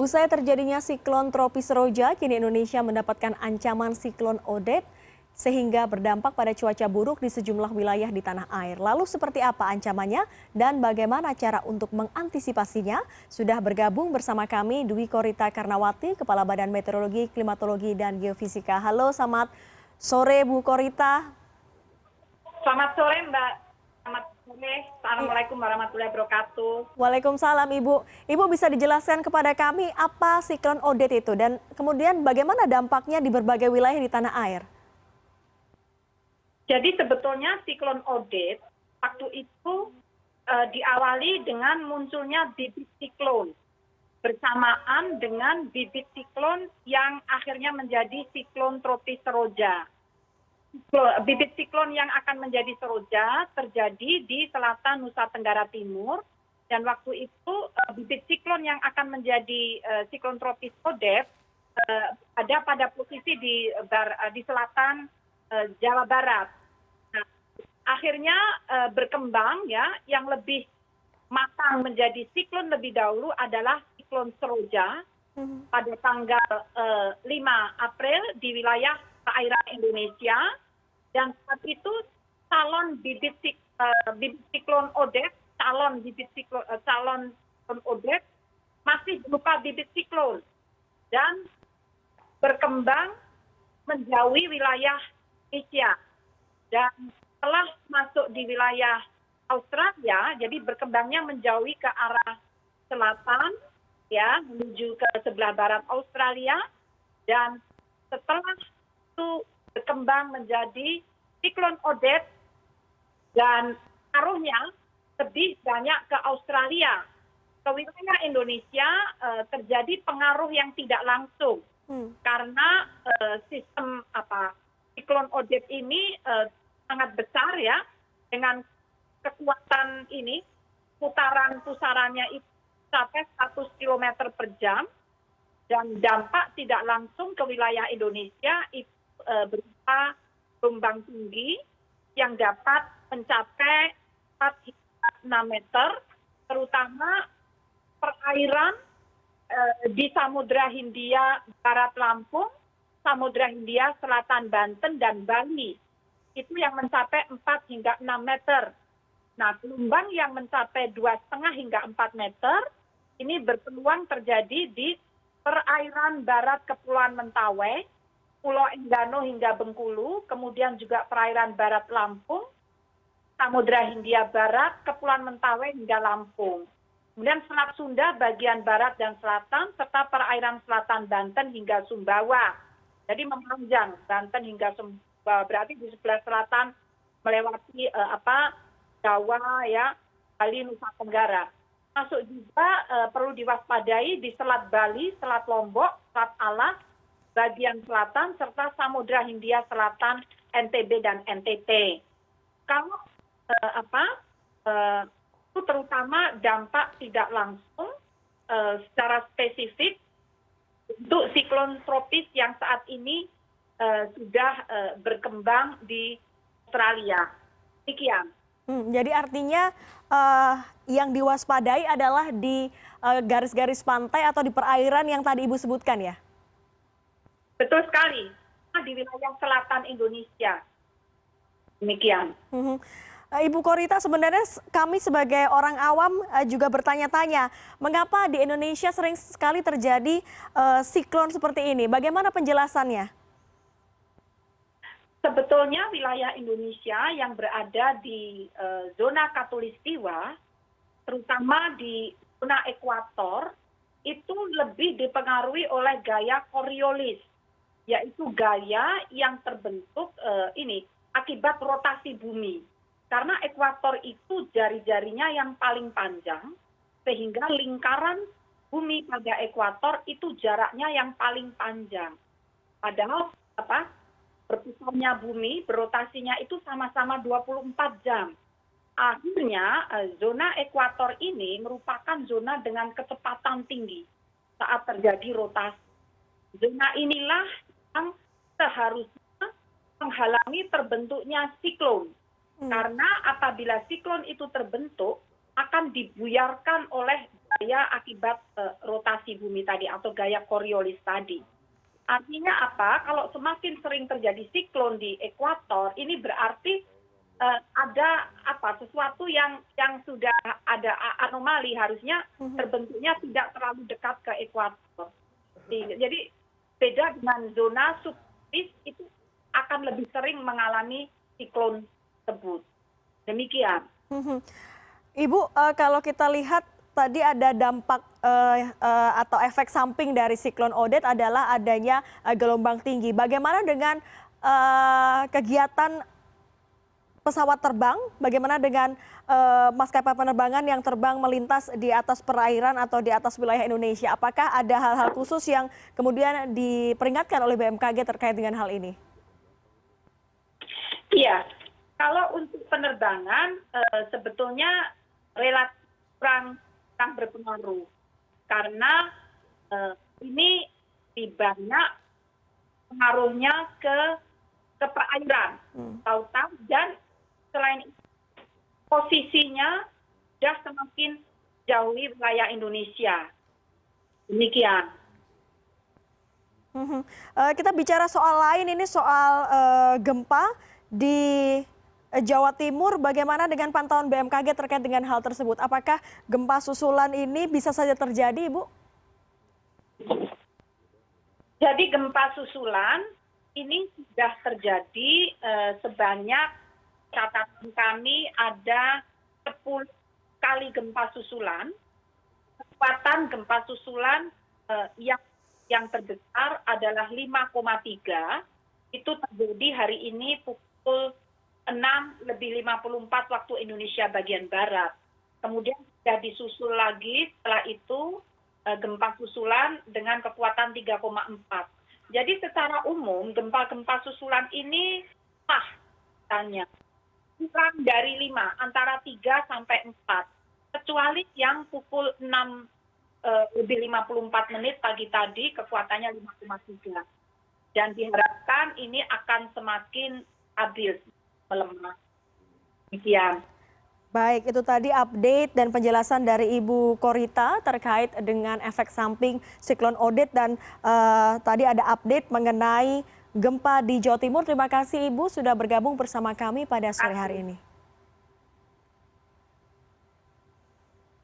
Usai terjadinya siklon tropis Roja, kini Indonesia mendapatkan ancaman siklon Odette sehingga berdampak pada cuaca buruk di sejumlah wilayah di tanah air. Lalu seperti apa ancamannya dan bagaimana cara untuk mengantisipasinya? Sudah bergabung bersama kami Dwi Korita Karnawati, Kepala Badan Meteorologi, Klimatologi, dan Geofisika. Halo, selamat sore Bu Korita. Selamat sore Mbak. Selamat sore. Assalamualaikum warahmatullahi wabarakatuh. Waalaikumsalam Ibu. Ibu bisa dijelaskan kepada kami apa siklon Odette itu dan kemudian bagaimana dampaknya di berbagai wilayah di tanah air? Jadi sebetulnya siklon Odette waktu itu diawali dengan munculnya bibit siklon bersamaan dengan bibit siklon yang akhirnya menjadi siklon tropis Roja. Bibit siklon yang akan menjadi seroja terjadi di selatan Nusa Tenggara Timur dan waktu itu bibit siklon yang akan menjadi siklon tropis Odette ada pada posisi di selatan Jawa Barat. Nah, akhirnya berkembang ya, yang lebih matang menjadi siklon lebih dahulu adalah siklon seroja pada tanggal 5 April di wilayah perairan Indonesia, dan saat itu calon bibit siklon Odette, calon Odette masih berupa bibit siklon dan berkembang menjauhi wilayah Asia, dan setelah masuk di wilayah Australia, jadi berkembangnya menjauhi ke arah selatan, ya, menuju ke sebelah barat Australia, dan setelah itu berkembang menjadi siklon Odette dan pengaruhnya lebih banyak ke Australia. Ke wilayah Indonesia terjadi pengaruh yang tidak langsung karena sistem siklon Odette ini sangat besar ya, dengan kekuatan ini putaran pusarannya itu sampai 100 km per jam, dan dampak tidak langsung ke wilayah Indonesia itu berupa gelombang tinggi yang dapat mencapai 4 hingga 6 meter, terutama perairan di Samudra Hindia Barat Lampung, Samudra Hindia Selatan Banten, dan Bali. Itu yang mencapai 4 hingga 6 meter. Nah, gelombang yang mencapai 2,5 hingga 4 meter ini berpeluang terjadi di perairan barat Kepulauan Mentawai, Pulau Enggano hingga Bengkulu, kemudian juga perairan barat Lampung, Samudra Hindia Barat, Kepulauan Mentawai hingga Lampung. Kemudian Selat Sunda bagian barat dan selatan, serta perairan selatan Banten hingga Sumbawa. Jadi memanjang Banten hingga Sumbawa, berarti di sebelah selatan melewati Jawa ya, Bali, Nusa Tenggara. Masuk juga perlu diwaspadai di Selat Bali, Selat Lombok, Selat Alas, bagian selatan, serta Samudra Hindia Selatan, NTB dan NTT. Kalau itu terutama dampak tidak langsung secara spesifik untuk siklon tropis yang saat ini sudah berkembang di Australia. Demikian. Jadi artinya yang diwaspadai adalah di garis-garis pantai atau di perairan yang tadi Ibu sebutkan ya? Betul sekali, di wilayah selatan Indonesia. Demikian. Ibu Korita, sebenarnya kami sebagai orang awam juga bertanya-tanya, mengapa di Indonesia sering sekali terjadi siklon seperti ini? Bagaimana penjelasannya? Sebetulnya wilayah Indonesia yang berada di zona khatulistiwa, terutama di zona ekuator, itu lebih dipengaruhi oleh gaya Coriolis, yaitu gaya yang terbentuk akibat rotasi bumi. Karena ekuator itu jari-jarinya yang paling panjang, sehingga lingkaran bumi pada ekuator itu jaraknya yang paling panjang. Padahal berputarnya bumi, berotasinya itu sama-sama 24 jam. Akhirnya zona ekuator ini merupakan zona dengan kecepatan tinggi saat terjadi rotasi. Zona inilah yang seharusnya menghalangi terbentuknya siklon. Karena apabila siklon itu terbentuk, akan dibuyarkan oleh gaya akibat rotasi bumi tadi atau gaya Coriolis tadi. Artinya apa? Kalau semakin sering terjadi siklon di ekuator, ini berarti ada sesuatu yang sudah ada anomali, harusnya terbentuknya tidak terlalu dekat ke ekuator. Jadi beda dengan zona subtropis, itu akan lebih sering mengalami siklon tersebut. Demikian. Ibu, kalau kita lihat tadi ada dampak atau efek samping dari siklon Odette adalah adanya gelombang tinggi. Bagaimana dengan kegiatan pesawat terbang? Bagaimana dengan maskapai penerbangan yang terbang melintas di atas perairan atau di atas wilayah Indonesia? Apakah ada hal-hal khusus yang kemudian diperingatkan oleh BMKG terkait dengan hal ini? Iya, kalau untuk penerbangan sebetulnya relatif kurang berpengaruh karena ini lebih banyak pengaruhnya ke perairan, lautan, dan selain itu posisinya sudah semakin jauhi wilayah Indonesia. Demikian. Kita bicara soal lain, ini soal gempa di Jawa Timur. Bagaimana dengan pantauan BMKG terkait dengan hal tersebut? Apakah gempa susulan ini bisa saja terjadi, Ibu? Jadi gempa susulan ini sudah terjadi sebanyak, catatan kami ada 10 kali gempa susulan. Kekuatan gempa susulan yang terbesar adalah 5,3. Itu terjadi hari ini pukul 6:54 waktu Indonesia bagian Barat. Kemudian sudah disusul lagi setelah itu gempa susulan dengan kekuatan 3,4. Jadi secara umum gempa-gempa susulan ini tanya kurang dari 5, antara 3 sampai 4. Kecuali yang pukul 6:54 pagi tadi kekuatannya 5,3. Dan diharapkan ini akan semakin stabil, melemah. Demikian. Baik, itu tadi update dan penjelasan dari Ibu Korita terkait dengan efek samping siklon Odette dan tadi ada update mengenai gempa di Jawa Timur. Terima kasih Ibu sudah bergabung bersama kami pada sore hari ini.